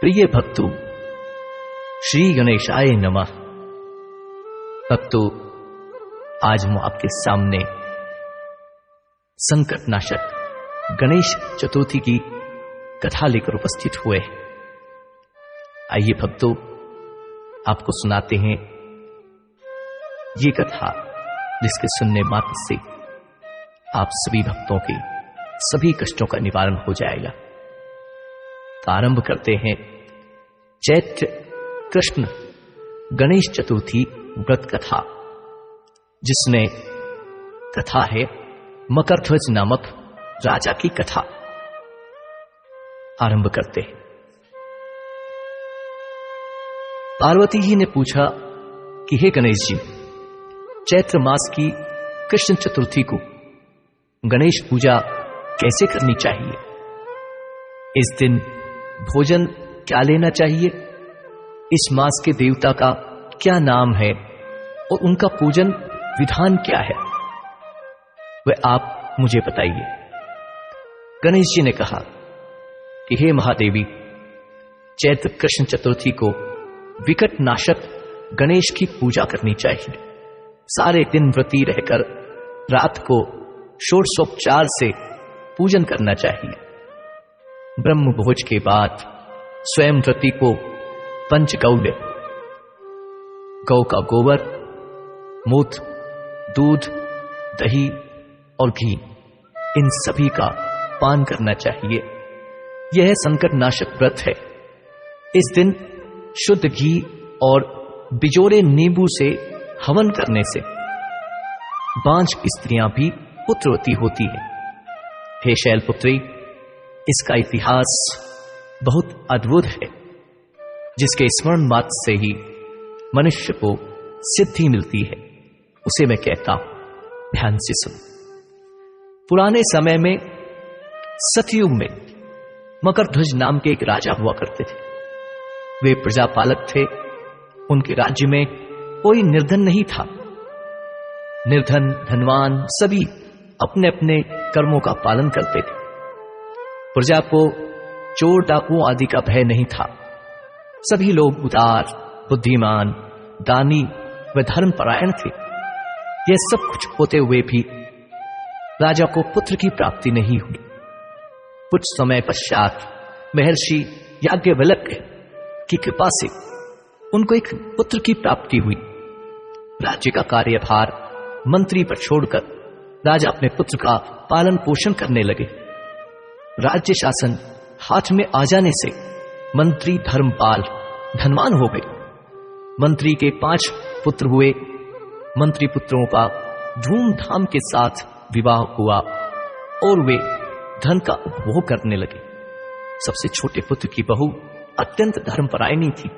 प्रिय भक्तों, श्री गणेशाय नमः। भक्तों, आज हम आपके सामने संकटनाशक गणेश चतुर्थी की कथा लेकर उपस्थित हुए हैं। आइए भक्तों, आपको सुनाते हैं ये कथा, जिसके सुनने मात्र से आप सभी भक्तों के सभी कष्टों का निवारण हो जाएगा। आरंभ करते हैं चैत्र कृष्ण गणेश चतुर्थी व्रत कथा, जिसमें कथा है मकरध्वज नामक राजा की कथा। आरंभ करते हैं। पार्वती जी ने पूछा कि हे गणेश जी, चैत्र मास की कृष्ण चतुर्थी को गणेश पूजा कैसे करनी चाहिए? इस दिन भोजन क्या लेना चाहिए? इस मास के देवता का क्या नाम है और उनका पूजन विधान क्या है, वह आप मुझे बताइए। गणेश जी ने कहा कि हे महादेवी, चैत्र कृष्ण चतुर्थी को विकट नाशक गणेश की पूजा करनी चाहिए। सारे दिन व्रती रहकर रात को षोडशोपचार से पूजन करना चाहिए। ब्रह्म भोज के बाद स्वयं व्रती को पंचगौल्य, गौ का गोबर, मूत्र, दूध, दही और घी, इन सभी का पान करना चाहिए। यह संकटनाशक व्रत है। इस दिन शुद्ध घी और बिजोरे नींबू से हवन करने से बांझ स्त्रियां भी पुत्रवती होती है। हे शैलपुत्री, इसका इतिहास बहुत अद्भुत है, जिसके स्मरण मात्र से ही मनुष्य को सिद्धि मिलती है। उसे मैं कहता हूं, ध्यान से सुन। पुराने समय में सतयुग में मकरध्वज नाम के एक राजा हुआ करते थे। वे प्रजापालक थे। उनके राज्य में कोई निर्धन नहीं था। निर्धन धनवान सभी अपने अपने कर्मों का पालन करते थे। प्रजा को चोर डाकुओं आदि का भय नहीं था। सभी लोग उदार, बुद्धिमान, दानी व धर्मपरायण थे। यह सब कुछ होते हुए भी राजा को पुत्र की प्राप्ति नहीं हुई। कुछ समय पश्चात महर्षि याज्ञवल्क्य की कृपा से उनको एक पुत्र की प्राप्ति हुई। राज्य का कार्यभार मंत्री पर छोड़कर राजा अपने पुत्र का पालन पोषण करने लगे। राज्य शासन हाथ में आ जाने से मंत्री धर्मपाल धनवान हो गए। मंत्री के 5 पुत्र हुए। मंत्री पुत्रों का धूमधाम के साथ विवाह हुआ और वे धन का उपभोग करने लगे। सबसे छोटे पुत्र की बहू अत्यंत धर्मपरायणी थी।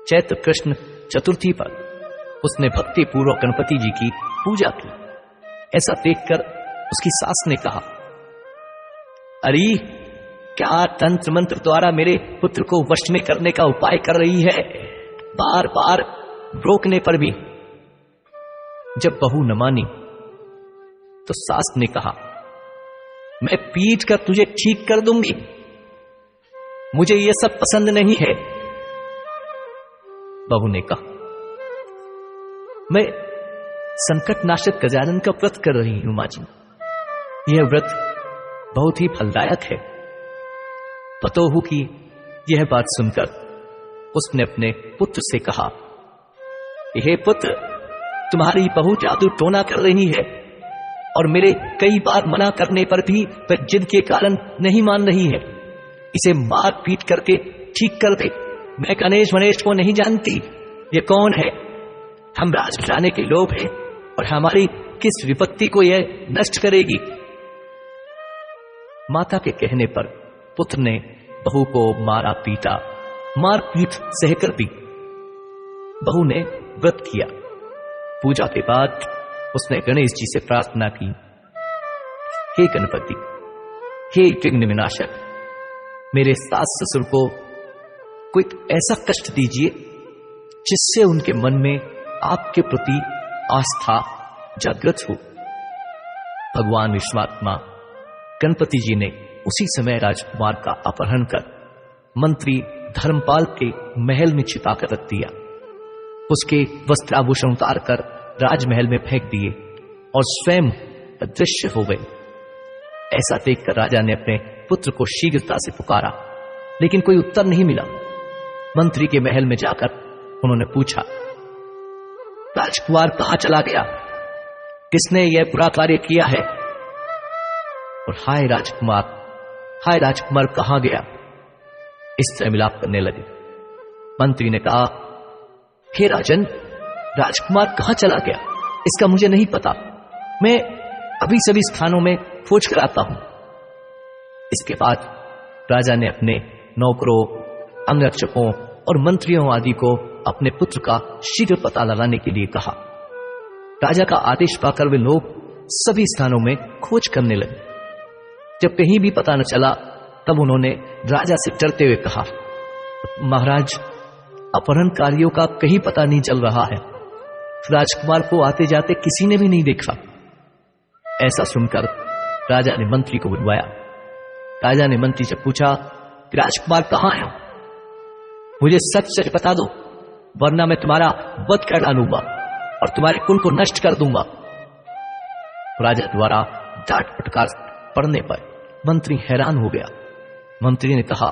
चैत्र कृष्ण चतुर्थी पर उसने भक्ति पूर्वक गणपति जी की पूजा की। ऐसा देखकर उसकी सास ने कहा, अरे क्या तंत्र मंत्र द्वारा मेरे पुत्र को वश में करने का उपाय कर रही है? बार बार रोकने पर भी। जब बहू न मानी तो सास ने कहा, मैं पीट कर तुझे ठीक कर दूंगी, मुझे यह सब पसंद नहीं है। बहू ने कहा, मैं संकटनाशक गजानन का व्रत कर रही हूं मां जी। यह व्रत बहुत ही फलदायक है। पतोहू की यह बात सुनकर उसने अपने पुत्र से कहा, हे पुत्र, तुम्हारी बहू जादू टोना कर रही है और मेरे कई बार मना करने पर भी वह जिद के कारण नहीं मान रही है। इसे मार पीट करके ठीक कर दे। मैं गणेश वणेश को नहीं जानती। ये कौन है? हम राज घराने के लोग हैं और हमारी किस विपत्ति को यह नष्ट करेगी? माता के कहने पर पुत्र ने बहू को मारा पीटा। मार पीट सहकर भी बहू ने व्रत किया। पूजा के बाद उसने गणेश जी से प्रार्थना की, हे गणपति, हे विघ्न विनाशक, मेरे सास ससुर को कोई ऐसा कष्ट दीजिए जिससे उनके मन में आपके प्रति आस्था जागृत हो। भगवान विश्वात्मा गणपति जी ने उसी समय राजकुमार का अपहरण कर मंत्री धर्मपाल के महल में छिपा कर रख दिया। उसके वस्त्राभूषण उतार कर राजमहल में फेंक दिए और स्वयं अदृश्य हो गए। ऐसा देखकर राजा ने अपने पुत्र को शीघ्रता से पुकारा, लेकिन कोई उत्तर नहीं मिला। मंत्री के महल में जाकर उन्होंने पूछा, राजकुमार कहां चला गया? किसने यह बुरा कार्य किया है? और हाय राजकुमार कहां गया? इस तरह मिलाप करने लगे। मंत्री ने कहा, हे राजन, राजकुमार कहां चला गया इसका मुझे नहीं पता। मैं अभी सभी स्थानों में खोज कर आता हूं। इसके बाद राजा ने अपने नौकरों, अंगरक्षकों और मंत्रियों आदि को अपने पुत्र का शीघ्र पता लगाने के लिए कहा। राजा का आदेश पाकर वे लोग सभी स्थानों में खोज करने लगे। जब कहीं भी पता न चला तब उन्होंने राजा से डरते हुए कहा, महाराज, अपहरणकारियों का कहीं पता नहीं चल रहा है। राजकुमार को आते जाते किसी ने भी नहीं देखा। ऐसा सुनकर राजा ने मंत्री को बुलवाया। राजा ने मंत्री से पूछा कि राजकुमार कहां है? मुझे सच सच बता दो, वरना मैं तुम्हारा वध कर डालूंगा और तुम्हारे कुल को नष्ट कर दूंगा। राजा द्वारा डांट फटकार पड़ने पर मंत्री हैरान हो गया। मंत्री ने कहा,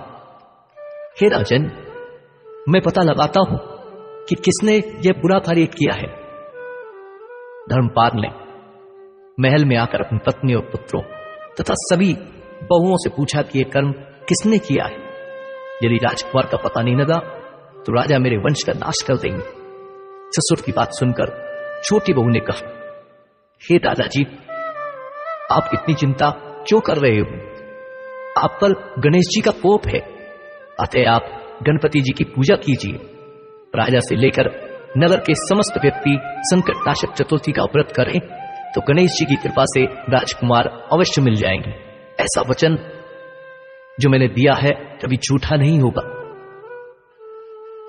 हे राजन, मैं पता लगाता हूं कि किसने यह बुरा कार्य किया है। धर्मपाल ने महल में आकर अपनी पत्नी और पुत्रों तथा सभी बहुओं से पूछा कि यह कर्म किसने किया है। यदि राजकुमार का पता नहीं लगा तो राजा मेरे वंश का नाश कर देंगे। ससुर की बात सुनकर छोटी बहू ने कहा, हे दादाजी, आप इतनी चिंता क्यों कर रहे हो? आप पर गणेश जी का कोप है, अतः आप गणपति जी की पूजा कीजिए। राजा से लेकर नगर के समस्त व्यक्ति संकटनाशक चतुर्थी का व्रत करें तो गणेश जी की कृपा से राजकुमार अवश्य मिल जाएंगे। ऐसा वचन जो मैंने दिया है कभी झूठा नहीं होगा।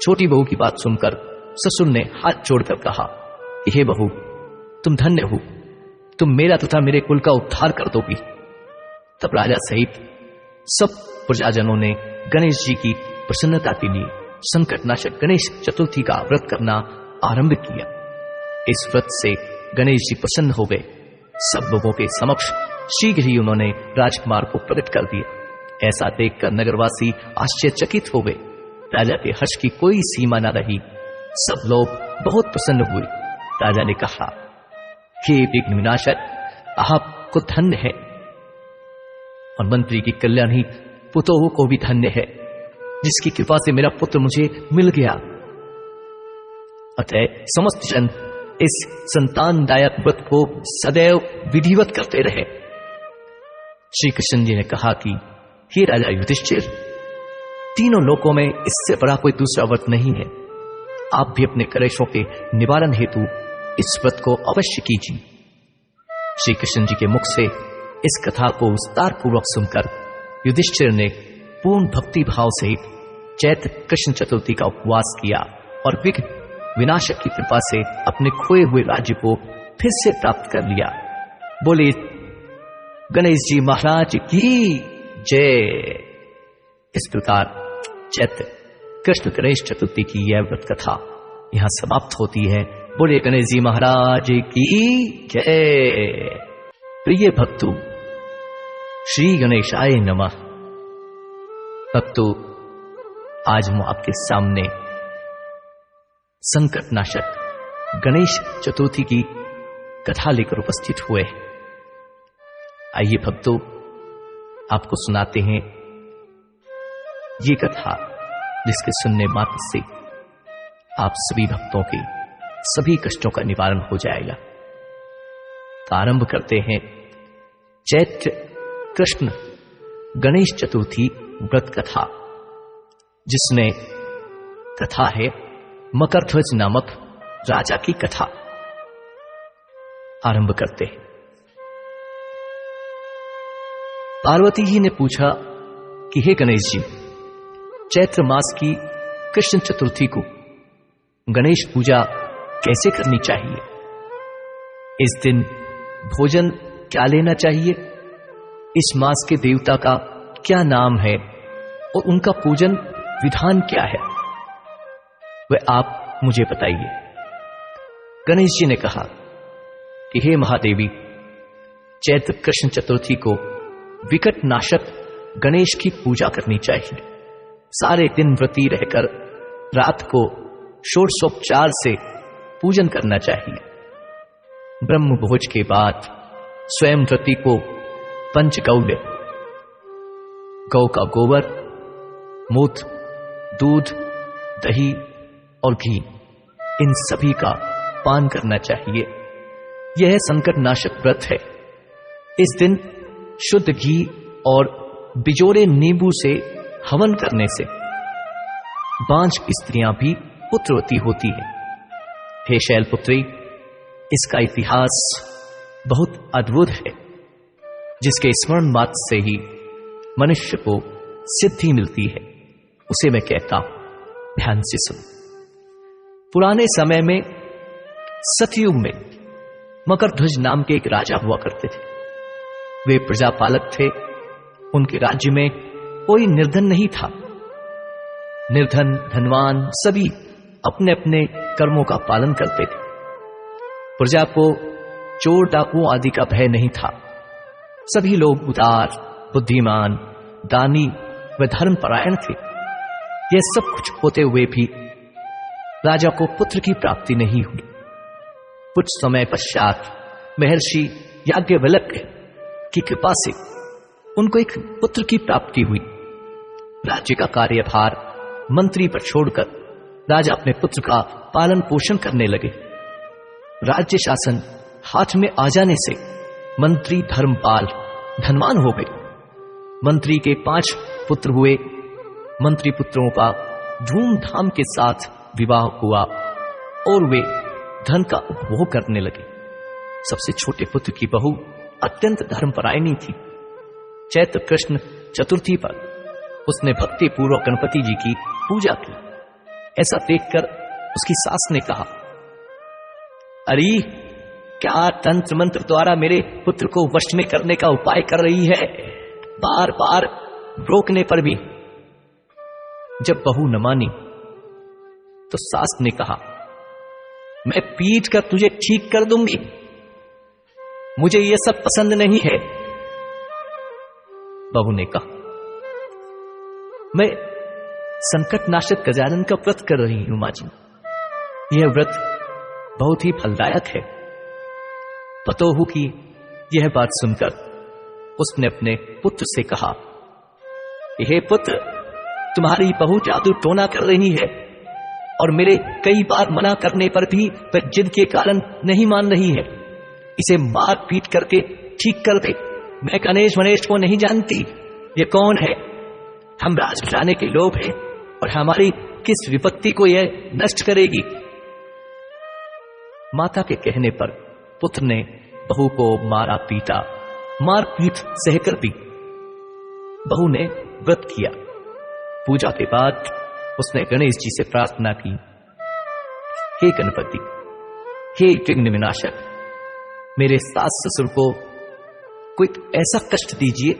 छोटी बहू की बात सुनकर ससुर ने हाथ जोड़कर कहा कि हे बहू, तुम धन्य हो, तुम मेरा तथा मेरे कुल का उद्धार कर दोगी। तब राजा सहित सब प्रजाजनों ने गणेश जी की प्रसन्नता के लिए संकटनाशक गणेश चतुर्थी का व्रत करना आरंभ किया। इस व्रत से गणेश जी प्रसन्न हो गए। सब लोगों के समक्ष शीघ्र ही उन्होंने राजकुमार को प्रकट कर दिया। ऐसा देखकर नगरवासी आश्चर्यचकित हो गए। राजा के हर्ष की कोई सीमा न रही। सब लोग बहुत प्रसन्न हुए। राजा ने कहा, हे विघ्न विनाशक, आपको धन्य है और मंत्री की कल्याणी पुतोह को भी धन्य है, जिसकी कृपा से मेरा पुत्र मुझे मिल गया। अतः समस्त जन इस संतानदायक व्रत को सदैव विधिवत करते रहे। श्री कृष्ण जी ने कहा कि हे राजा युधिष्ठिर, तीनों लोकों में इससे बड़ा कोई दूसरा व्रत नहीं है। आप भी अपने कलेशों के निवारण हेतु इस व्रत को अवश्य कीजिए। श्री कृष्ण जी के मुख से इस कथा को विस्तार पूर्वक सुनकर युधिष्ठिर ने पूर्ण भक्ति भाव सहित चैत्र कृष्ण चतुर्थी का उपवास किया और विघ्न विनाशक की कृपा से अपने खोए हुए राज्य को फिर से प्राप्त कर लिया। बोले गणेश जी महाराज की जय। इस प्रकार चैत्र कृष्ण गणेश चतुर्थी की यह व्रत कथा यहां समाप्त होती है। बोले गणेश जी महाराज की जय। प्रिय भक्तों, श्री गणेशाय नमः। भक्तों, आज हम आपके सामने संकटनाशक गणेश चतुर्थी की कथा लेकर उपस्थित हुए हैं। आइए भक्तों, आपको सुनाते हैं ये कथा, जिसके सुनने मात्र से आप सभी भक्तों के सभी कष्टों का निवारण हो जाएगा। तो आरंभ करते हैं चैत्र कृष्ण गणेश चतुर्थी व्रत कथा, जिसमें कथा है मकरध्वज नामक राजा की कथा। आरंभ करते हैं। पार्वती जी ने पूछा कि हे गणेश जी, चैत्र मास की कृष्ण चतुर्थी को गणेश पूजा कैसे करनी चाहिए? इस दिन भोजन क्या लेना चाहिए? इस मास के देवता का क्या नाम है और उनका पूजन विधान क्या है, वह आप मुझे बताइए। गणेश जी ने कहा कि हे महादेवी, चैत्र कृष्ण चतुर्थी को विकट नाशक गणेश की पूजा करनी चाहिए। सारे दिन व्रती रहकर रात को षोडशोपचार से पूजन करना चाहिए। ब्रह्म भोज के बाद स्वयं व्रती को पंचगौल्य, गौ का गोबर, मूत्र, दूध, दही और घी, इन सभी का पान करना चाहिए। यह संकट नाशक व्रत है। इस दिन शुद्ध घी और बिजोरे नींबू से हवन करने से बांझ स्त्रियां भी पुत्रवती होती है। हे शैलपुत्री, इसका इतिहास बहुत अद्भुत है, जिसके स्मरण मात्र से ही मनुष्य को सिद्धि मिलती है, उसे मैं कहता हूं, ध्यान से सुनो। पुराने समय में सतयुग में मकरध्वज नाम के एक राजा हुआ करते थे। वे प्रजापालक थे। उनके राज्य में कोई निर्धन नहीं था। निर्धन धनवान सभी अपने अपने कर्मों का पालन करते थे। प्रजा को चोर डाकुओं आदि का भय नहीं था। सभी लोग उदार, बुद्धिमान, दानी व धर्मपरायण थे। यह सब कुछ होते हुए भी राजा को पुत्र की प्राप्ति नहीं हुई। कुछ समय पश्चात महर्षि याज्ञवल्क्य की कृपा से उनको एक पुत्र की प्राप्ति हुई। राज्य का कार्यभार मंत्री पर छोड़कर राजा अपने पुत्र का पालन पोषण करने लगे। राज्य शासन हाथ में आ जाने से मंत्री धर्मपाल धनवान हो गए। मंत्री के 5 पुत्र हुए। मंत्री पुत्रों का धूमधाम के साथ विवाह हुआ और वे धन का उपभोग करने लगे। सबसे छोटे पुत्र की बहू अत्यंत धर्मपरायणी थी। चैत्र कृष्ण चतुर्थी पर उसने भक्ति पूर्वक गणपति जी की पूजा की। ऐसा देखकर उसकी सास ने कहा, अरे क्या तंत्र मंत्र द्वारा मेरे पुत्र को वश में करने का उपाय कर रही है, बार बार रोकने पर भी। जब बहू न मानी तो सास ने कहा, मैं पीट कर तुझे ठीक कर दूंगी, मुझे यह सब पसंद नहीं है। बहू ने कहा, मैं संकट नाशक गजानन का व्रत कर रही हूं मां जी। यह व्रत बहुत ही फलदायक है। पतोहू की यह बात सुनकर उसने अपने पुत्र से कहा, हे पुत्र, तुम्हारी बहू जादू टोना कर रही है और मेरे कई बार मना करने पर भी वह जिद के कारण नहीं मान रही है। इसे मार पीट करके ठीक कर दे। मैं गणेश वनेश को नहीं जानती, ये कौन है? हम राजघराने के लोग हैं और हमारी किस विपत्ति को यह नष्ट करेगी? माता के कहने पर पुत्र ने बहू को मारा पीटा। मार पीट सहकर भी बहू ने व्रत किया। पूजा के बाद उसने गणेश जी से प्रार्थना की, हे गणपति, हे विघ्न विनाशक, मेरे सास ससुर को कोई ऐसा कष्ट दीजिए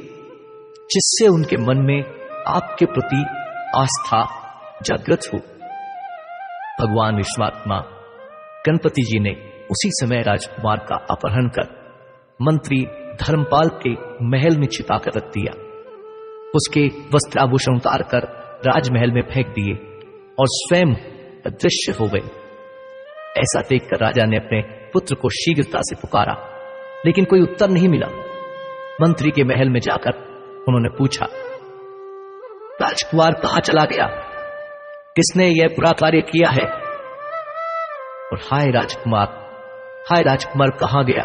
जिससे उनके मन में आपके प्रति आस्था जागृत हो। भगवान विश्वात्मा गणपति जी ने उसी समय राजकुमार का अपहरण कर मंत्री धर्मपाल के महल में छिपा कर रख दिया। उसके वस्त्राभूषण उतार कर राजमहल में फेंक दिए और स्वयं अदृश्य हो गए। ऐसा देखकर राजा ने अपने पुत्र को शीघ्रता से पुकारा, लेकिन कोई उत्तर नहीं मिला। मंत्री के महल में जाकर उन्होंने पूछा, राजकुमार कहां चला गया? किसने यह बुरा कार्य किया है? और हाय राजकुमार कहां गया?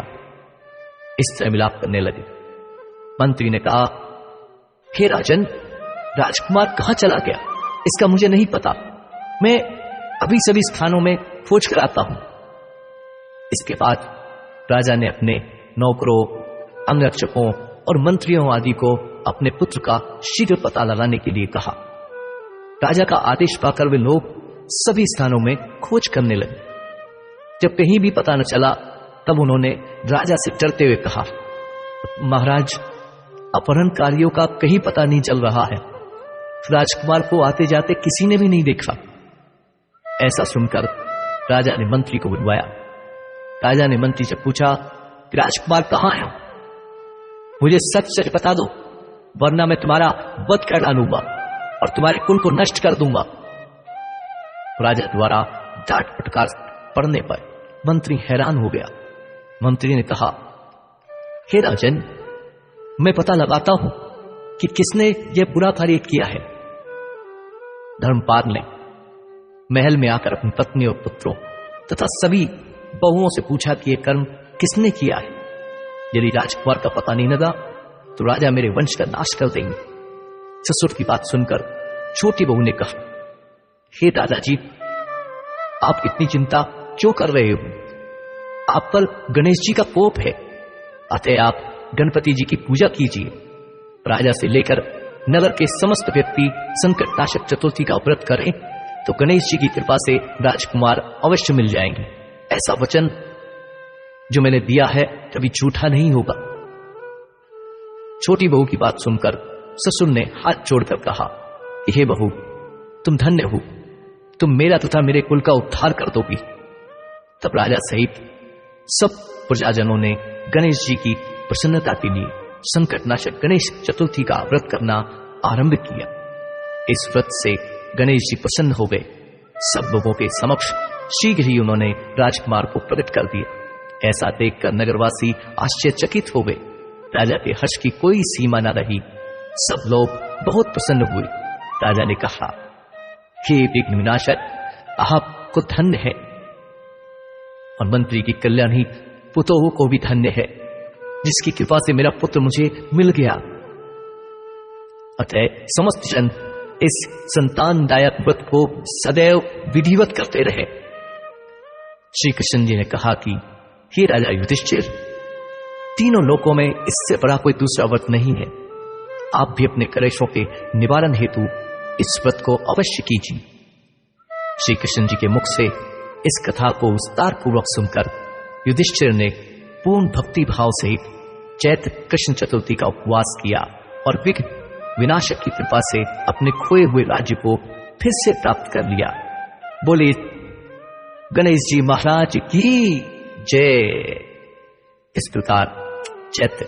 इस तरह मिलाप करने लगे। मंत्री ने कहा, हे राजन, राजकुमार कहां चला गया इसका मुझे नहीं पता। मैं अभी सभी स्थानों में खोज कर आता हूं। इसके बाद राजा ने अपने नौकरों, अंगरक्षकों और मंत्रियों आदि को अपने पुत्र का शीघ्र पता लगाने के लिए कहा। राजा का आदेश पाकर वे लोग सभी स्थानों में खोज करने लगे। जब कहीं भी पता न चला तब उन्होंने राजा से डरते हुए कहा, महाराज, अपहरणकारियों का कहीं पता नहीं चल रहा है। राजकुमार को आते जाते किसी ने भी नहीं देखा। ऐसा सुनकर राजा ने मंत्री को बुलवाया। राजा ने मंत्री से पूछा कि राजकुमार कहां है? मुझे सच सच बता दो, वरना मैं तुम्हारा वध कर डालूंगा और तुम्हारे कुल को नष्ट कर दूंगा। राजा द्वारा डांट फटकार पड़ने पर मंत्री हैरान हो गया। मंत्री ने कहा, हे राजन, मैं पता लगाता हूं कि किसने यह बुरा कार्य किया है। धर्मपाल ने महल में आकर अपनी पत्नी और पुत्रों तथा सभी बहुओं से पूछा कि यह कर्म किसने किया है। यदि राजकुमार का पता नहीं लगा तो राजा मेरे वंश का नाश कर देंगे। ससुर की बात सुनकर छोटी बहू ने कहा, हे दादाजी, आप इतनी चिंता क्यों कर रहे हो? आप पर गणेश जी का कोप है, अतः आप गणपति जी की पूजा कीजिए। राजा से लेकर नगर के समस्त व्यक्ति संकटनाशक चतुर्थी का व्रत करें तो गणेश जी की कृपा से राजकुमार अवश्य मिल जाएंगे। ऐसा वचन जो मैंने दिया है कभी झूठा नहीं होगा। छोटी बहू की बात सुनकर ससुर ने हाथ जोड़कर कहा, हे बहू, तुम धन्य हो, तुम मेरा तथा मेरे कुल का उद्धार कर दोगी। तब राजा सहित सब प्रजाजनों ने गणेश जी की प्रसन्नता के लिए संकटनाशक गणेश चतुर्थी का व्रत करना आरंभ किया। इस व्रत से गणेश जी प्रसन्न हो गए। सब लोगों के समक्ष शीघ्र ही उन्होंने राजकुमार को प्रकट कर दिया। ऐसा देखकर नगरवासी आश्चर्यचकित हो गए। राजा के हर्ष की कोई सीमा न रही। सब लोग बहुत प्रसन्न हुए। राजा ने कहा, हे विघ्न विनाशक, आपको धन्य है और मंत्री की कल्याणी पुतोह को भी धन्य है, जिसकी कृपा से मेरा पुत्र मुझे मिल गया। अतः समस्त जन इस संतानदायक व्रत को सदैव विधिवत करते रहे। श्री कृष्ण जी ने कहा कि हे राजा युधिष्ठिर, तीनों लोकों में इससे बड़ा कोई दूसरा व्रत नहीं है। आप भी अपने कलेशों के निवारण हेतु इस व्रत को अवश्य कीजिए। श्री कृष्ण जी के मुख से इस कथा को विस्तार पूर्वक सुनकर युधिष्ठिर ने पूर्ण भक्ति भाव से चैत्र कृष्ण चतुर्थी का उपवास किया और विघ्न विनाशक की कृपा से अपने खोए हुए राज्य को फिर से प्राप्त कर लिया। बोले गणेश जी महाराज की जय। इस प्रकार चैत्र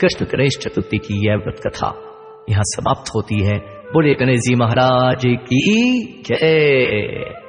कृष्ण गणेश चतुर्थी की यह व्रत कथा यहां समाप्त होती है। बोले गणेश जी महाराज की जय।